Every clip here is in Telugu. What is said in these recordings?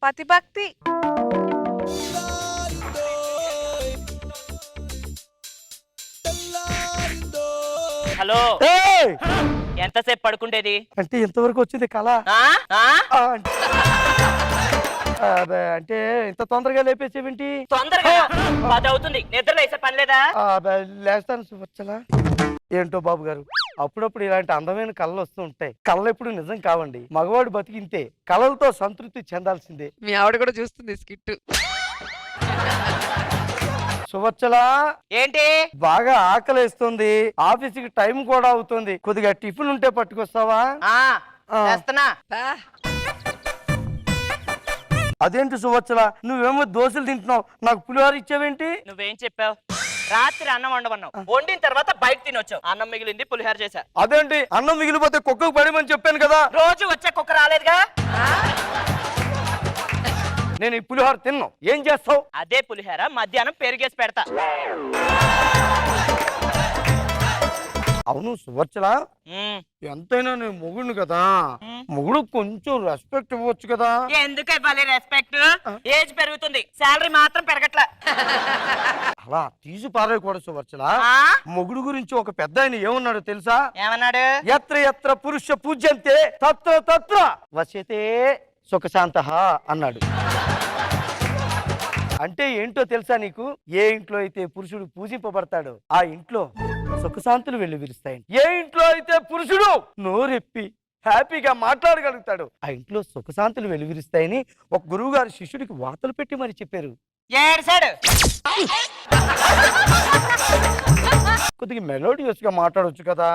పతిభక్తి. హలో, ఎంతసేపు పడుకుంటేది? అంటే ఇంతవరకు వచ్చింది కళ. అంటే ఇంత తొందరగా లేపేసేవింటి? తొందరగా 10 అవుతుంది, నిద్ర లేసే పని లేదా? లేస్తాను సువచ్చలా. ఏంటో బాబు గారు, అప్పుడప్పుడు ఇలాంటి అందమైన కళలు వస్తూ ఉంటాయి. కళలు ఎప్పుడు నిజం కావండి. మగవాడు బతికింతే కళలతో సంతృప్తి చెందాల్సిందే. మీ ఆవిడ కూడా చూస్తుంది స్కిట్. సువచ్చలా, ఏంటి? బాగా ఆకలేస్తుంది, ఆఫీస్కి టైం కూడా అవుతుంది. కొద్దిగా టిఫిన్ ఉంటే పట్టుకొస్తావా? అదేంటి సువచ్చలా, నువ్వేమో దోశలు తింటున్నావు, నాకు పులిహోర ఇచ్చావేంటి? నువ్వేం చెప్పావు? రాత్రి అన్నం వండమన్నావు, వండిన తర్వాత బయట తినొచ్చావు. అన్నం మిగిలింది, పులిహోర చేశా. అదేంటి, అన్నం మిగిలిపోతే కుక్కకు పడమని చెప్పాను కదా. రోజు వచ్చే కుక్క రాలేదుగా. నేను ఈ పులిహోర తిన్నావు, ఏం చేస్తావు? అదే పులిహోర మధ్యాహ్నం పెరిగేసి పెడతా. అవును సువర్చలా, ఎంతైనా నేను మొగుడు కదా, మొగుడు కొంచెం రెస్పెక్ట్ ఇవ్వచ్చు కదా. ఎందుకు ఇవ్వాలి రెస్పెక్ట్? ఏజ్ పెరుగుతుంది, శాలరీ మాత్రం పెరగట్లా. అలా తీసి పారేయకూడదు సువర్చలా. మొగుడు గురించి ఒక పెద్ద ఆయన ఏమన్నాడు తెలుసా? ఏమన్నాడు? ఎత్ర ఎత్ర పురుష పూజ్యంతే తత్ర తత్ర వశ్యతే సుఖశాంత అన్నాడు. అంటే ఏంటో తెలుసా నీకు? ఏ ఇంట్లో అయితే పురుషుడు పూజింపబడతాడో ఆ ఇంట్లో సుఖశాంతులు వెల్లువిరుస్తాయి. ఏ ఇంట్లో అయితే పురుషుడు నోరెప్పి హ్యాపీగా మాట్లాడగలుగుతాడు ఆ ఇంట్లో సుఖశాంతులు వెలువరిస్తాయని ఒక గురువు గారు శిష్యుడికి వాతలు పెట్టి మరి చెప్పారు. కొద్దిగా మెలోడియస్ గా మాట్లాడొచ్చు కదా.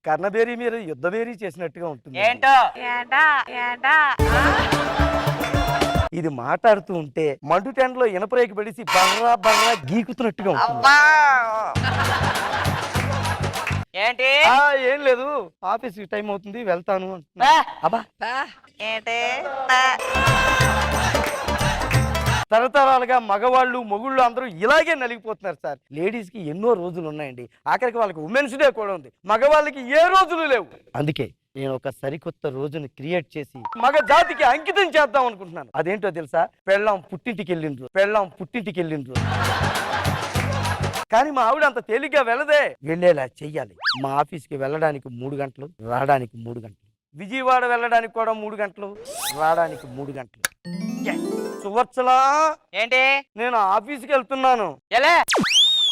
కర్ణబేరి మీద యుద్ధబేరీ చేసినట్టుగా ఉంటుంది. ఇది మాట్లాడుతూ ఉంటే మండు టెండలో ఇనపరేకి పడిసి బర్రా బర్రా గీకుతున్నట్టుగా ఉంటుంది. ఏంటి? ఏం లేదు, ఆఫీస్ టైం అవుతుంది, వెళ్తాను. తరతరాలుగా మగవాళ్ళు మొగుళ్ళు అందరూ ఇలాగే నలిగిపోతున్నారు సార్. లేడీస్ కి ఎన్నో రోజులు ఉన్నాయండి, ఆఖరికి వాళ్ళకి ఉమెన్స్ డే కూడా ఉంది, మగవాళ్ళకి ఏ రోజులు లేవు. అందుకే నేను ఒక సరికొత్త రోజుని క్రియేట్ చేసి మగ జాతికి అంకితం చేద్దాం అనుకుంటున్నాను. అదేంటో తెలుసా? పెళ్ళాం పుట్టింటికి వెళ్ళిండ్రు. కానీ మా ఆవిడ అంత తేలిగ్గా వెళ్ళదే, వెళ్ళేలా చెయ్యాలి. మా ఆఫీస్కి వెళ్ళడానికి 3 గంటలు, రావడానికి 3 గంటలు, విజయవాడ వెళ్ళడానికి కూడా 3 గంటలు, రావడానికి 3 గంటలు. సువర్చలా, ఏంటి? నేను ఆఫీస్కి వెళ్తున్నాను. ఎలా?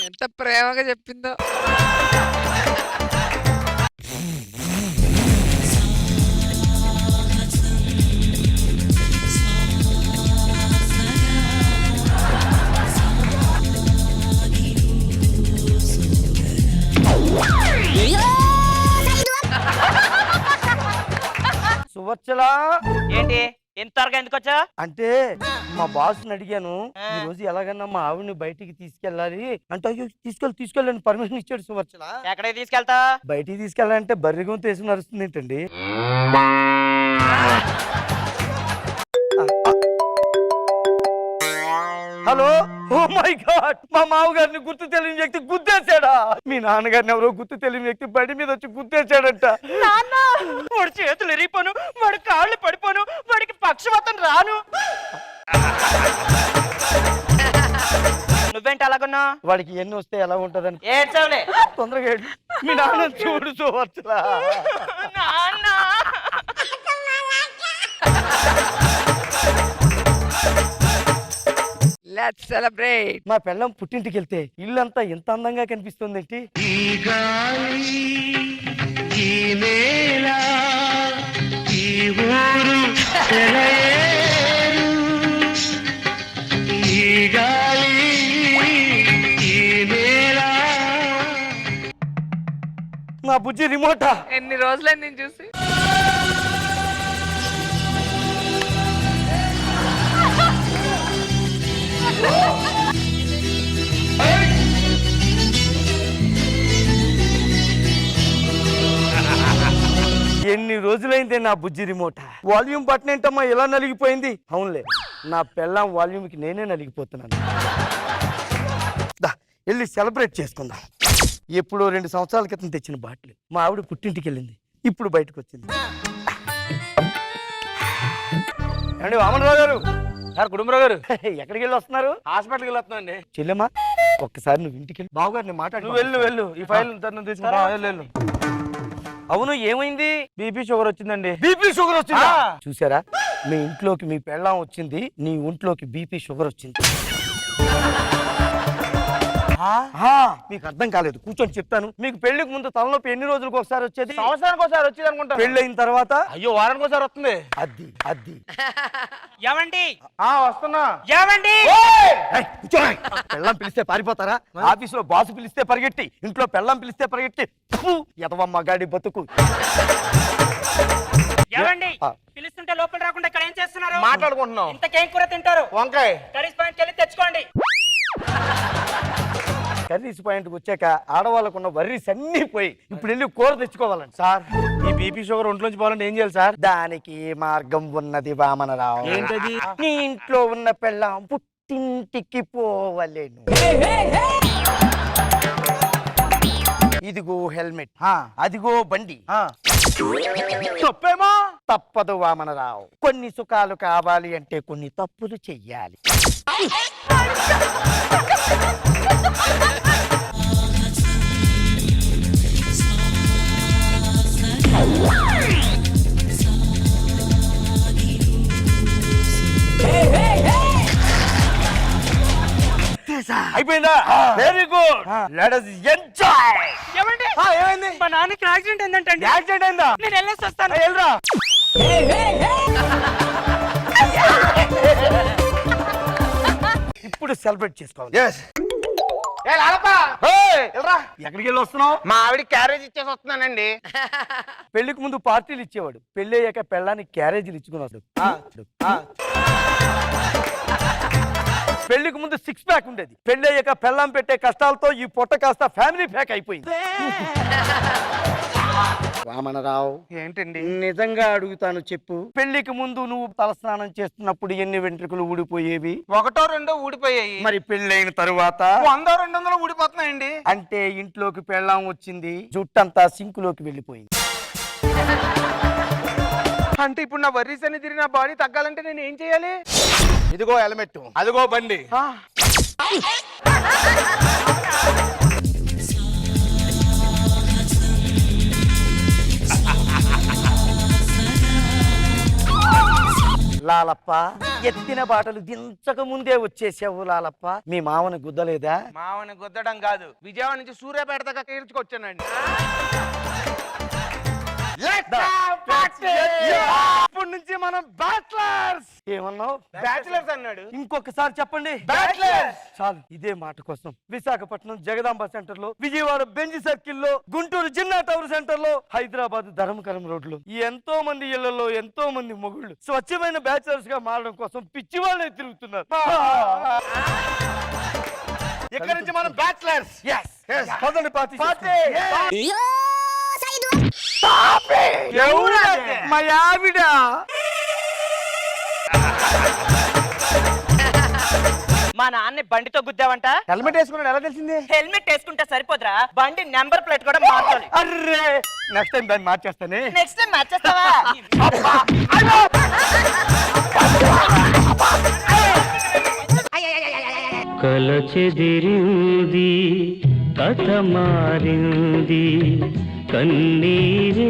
ఎంత ప్రేమగా చెప్పిందో. సువర్చలా, ఏంటి ఇంతవరకు ఎందుకు వచ్చా? అంటే మా బాస్ని అడిగాను, ఈ రోజు ఎలాగన్నా మా ఆవిడని బయటికి తీసుకెళ్ళాలి అంటే, అయ్యో తీసుకెళ్ళని పర్మిషన్ ఇచ్చాడు సువర్చలా. ఎక్కడికి తీసుకెళ్తా? బయటికి తీసుకెళ్ళాలంటే బర్రె గొంతు వేసి నడుస్తుంది ఏంటండి? హలో, ఓ మై గాడ్, మా మామగారిని గుర్తు తెలియని వ్యక్తి గుద్దేశాడా? మీ నాన్నగారిని ఎవరో గుర్తు తెలియని వ్యక్తి బండి మీద వచ్చి గుద్దేశాడంట. వాడి చేతులు ఎరిగిపోను, వాడి కాళ్ళు పడిపోను, వాడికి పక్షవాతం రాను. నువ్వేంటి అలాగున్నా? వాడికి ఎన్ని వస్తే ఎలా ఉంటదని ఏడ్చావులే. తొందరగా మీ నాన్న చూడు చూడవచ్చులా. Let's celebrate. మా పెళ్ళం పుట్టింటికి వెళ్తే ఇల్లంతా ఎంత అందంగా కనిపిస్తుందేంటి? నా బుజ్జి రిమోటా, ఎన్ని రోజులైంది నేను చూసి. ఎన్ని రోజులైందే నా బుజ్జి రిమోట్. వాల్యూమ్ బటన్ ఏంటమ్మా ఇలా నలిగిపోయింది? అవునులే, నా పెళ్ళాం వాల్యూమ్కి నేనే నలిగిపోతున్నాను. వెళ్ళి సెలబ్రేట్ చేసుకుందాం. ఎప్పుడో 2 సంవత్సరాల క్రితం తెచ్చిన బాటిల్. మా ఆవిడ పుట్టింటికి వెళ్ళింది, ఇప్పుడు బయటకు వచ్చింది. ఏమండి వామనరావు గారు? సార్ కుటుంబరావు గారు ఎక్కడికి వెళ్ళి వస్తున్నారు? హాస్పిటల్కి వెళ్ళొస్తున్నాండి. చెల్లెమ్మా ఒక్కసారి నువ్వు ఇంటికి వెళ్ళి బావగారిని మాట్లాడు. నువ్వు వెళ్ళు ఈ ఫైల్ తీసుకుంటా. వెళ్ళు. అవును, ఏమైంది? బీపీ షుగర్ వచ్చిందండి. బీపీ షుగర్ వచ్చిందా? ఆ. చూసారా, మీ ఇంట్లోకి మీ పెళ్ళాం వచ్చింది, నీ ఒంట్లోకి బీపీ షుగర్ వచ్చింది. మీకు అర్థం కాలేదు, కూర్చొని చెప్తాను. మీకు పెళ్లికి ముందు తలనొప్పి ఎన్ని రోజులకు ఒకసారి వచ్చేది? సంవత్సరానికి ఒకసారి వచ్చేది అనుకుంటా. పెళ్ళైన తర్వాత అయ్యో వారానికి ఒకసారి వస్తుంది. అది ఏమండి వస్తున్నా. ఏమండి పెళ్ళం పిలిస్తే పారిపోతారా? ఆఫీసులో బాసు పిలిస్తే పరిగెట్టి, ఇంట్లో పెళ్ళం పిలిస్తే పరిగెట్టి. ఎదవ మగాడి బతుకు. ఏమండి ఆ. పిలుస్తుంటే లోపల రాకుండా ఇక్కడ ఏం చేస్తున్నారు? మాట్లాడుకుంటున్నాం. ఇంతకేం కూర తింటారు? వంకాయ. కర్రీస్ పాయింట్కి వెళ్ళి తెచ్చుకోండి. కర్రీస్ పాయింట్కి వచ్చాక ఆడవాళ్ళకున్న వర్రీస్ అన్ని పోయి ఇప్పుడు వెళ్ళి కూర తెచ్చుకోవాలండి. సార్ ఈ బీపీ షుగర్ ఒంట్లోంచి పోవాలంటే ఏం చేయాలి సార్? దానికి మార్గం ఉన్నది వామనరావు. ఏంటది? నీ ఇంట్లో ఉన్న పెళ్ళాం పుట్టింటికి పోవలేను. ఇదిగో హెల్మెట్, అదిగో బండి. తప్పేమో. తప్పదు వామనరావు. కొన్ని సుఖాలు కావాలి అంటే కొన్ని తప్పులు చెయ్యాలి. అయిపోయిందా? Very good, let us enjoy. ఏమండి ఏమైంది? మా నాన్నకి యాక్సిడెంట్ ఏంటంటే యాక్సిడెంట్ అయిందా? నేను వెళ్ళేసి వస్తాను. వెళ్ళరా. ఇప్పుడు సెలబ్రేట్ చేసుకోవాలి. ఎక్కడికి వెళ్ళి వస్తున్నావు? మా ఆవిడ క్యారేజ్ ఇచ్చేసి వస్తున్నానండి. పెళ్లికి ముందు పార్టీలు ఇచ్చేవాడు, పెళ్లి అయ్యాక పెళ్ళానికి క్యారేజీలు ఇచ్చుకుని వస్తాడు. పెళ్లికి ముందు 6 ప్యాక్ ఉండేది, పెళ్లి అయ్యాక పెళ్ళాం పెట్టే కష్టాలతో ఈ పొట్ట కాస్త ఫ్యామిలీ ప్యాక్ అయిపోయింది. వామనరావు, ఏంటండి? నిజంగా అడుగుతాను చెప్పు, పెళ్లికి ముందు నువ్వు తలస్నానం చేస్తున్నప్పుడు ఎన్ని వెంట్రుకలు ఊడిపోయేవి? ఒకటో రెండో ఊడిపోయాయి. మరి పెళ్ళైన తరువాత 100 200 ఊడిపోతున్నాయండి. అంటే ఇంట్లోకి పెళ్ళాం వచ్చింది, జుట్టంతా సింకులోకి వెళ్ళిపోయింది. అంటే ఇప్పుడు నా వర్రీస్ అన్ని తిరిగి నా బాడీ తగ్గాలంటే నేను ఏం చేయాలి? ఇదిగో హెల్మెట్, అదిగో బండి. లాలప్ప, ఎత్తిన బాటలు దించక ముందే వచ్చేసావు లాలప్ప. మీ మామని గుద్దలేదా? మావని గుద్దడం కాదు, విజయవాడ నుంచి సూర్యాపేట దాకా కీర్చుకొచ్చానండి. ఇప్పటి నుంచి మనం బ్యాచిలర్స్. ఏమన్నావు? బ్యాచిలర్స్ అన్నాడు. ఇంకొకసారి చెప్పండి. బ్యాచిలర్స్. చాలు, ఇదే మాట కోసం విశాఖపట్నం జగదాంబ సెంటర్ లో, విజయవాడ బెంజ్ సర్కిల్ లో, గుంటూరు జిన్నా టవర్ సెంటర్ లో, హైదరాబాద్ ధర్మకరం రోడ్ లో ఎంతో మంది ఇళ్లలో ఎంతో మంది మొగుళ్ళు స్వచ్ఛమైన బ్యాచిలర్స్ గా మారడం కోసం పిచ్చి వాళ్ళే తిరుగుతున్నారు. ఇక్కడ నుంచి మనం బ్యాచిలర్స్. పదండి పార్టీ. మా ఆవిడ. మా నాన్న బండితో గుద్దావంట. హెల్మెట్ వేసుకున్నాడు, ఎలా తెలిసింది? హెల్మెట్ వేసుకుంటే సరిపోదురా, బండి నెంబర్ ప్లేట్ కూడా మార్చాలి. అర్రే, నెక్స్ట్ టైం దాన్ని మార్చేస్తానే. Next time మార్చేస్తావా? కల చెదిరింది, కథ మారింది, కన్నీరే